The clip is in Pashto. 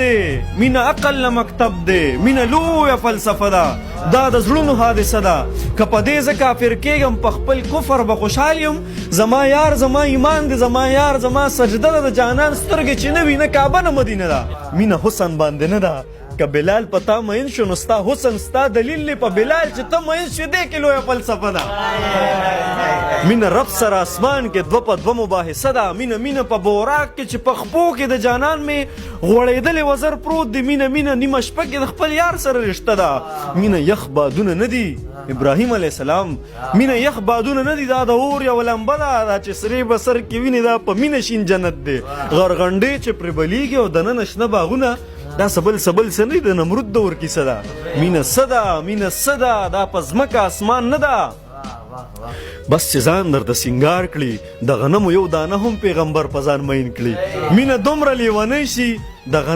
دی، مینه عقل نه مکتب دی، مینه لویه فلسفه ده، دا د زړونو حادثه ده. که په دې زه کافر کېږم په خپل کفر به خوشحال یم. زما یار زما ایمان دی، زما یار زما سجده ده، د جانان سترګې چې نه وي نه کعبه نه مدینه ده. مینه حسن باندې نه ده. که بلال په تا مین شو نو ستا حسن ستا دلیل دی په بلال چې ته مین شو دې کې لویه فلسفه ده. مینه رب سره اسمان کې دوه په دوه مباحثه ده. مینه په بوراک کې چې په خپو کې د جانان مې غوړېدلې وزر پروت دی. مینه نیمه شپه کې د خپل یار سره رشته ده. مینه یخ بادونه نه دي ابراهیم علیه السلام، مینه یخ بادونه نه دي، دا د اور یوه لمبه ده، دا چې سرې به سر کې وینې دا په مینه شین جنت دی. غرغنډې چې پرې بلیږي او دننه شنه باغونه، دا سبل څه نه د نمرود دور کیسه ده. مینه څه ده، مینه څه ده، دا په ځمکه اسمان نه ده. بس چې ځان درته سینګار کړي د غنمو یو دانه هم پیغمبر په ځان مین کړي. مینه دومره لیونی شي د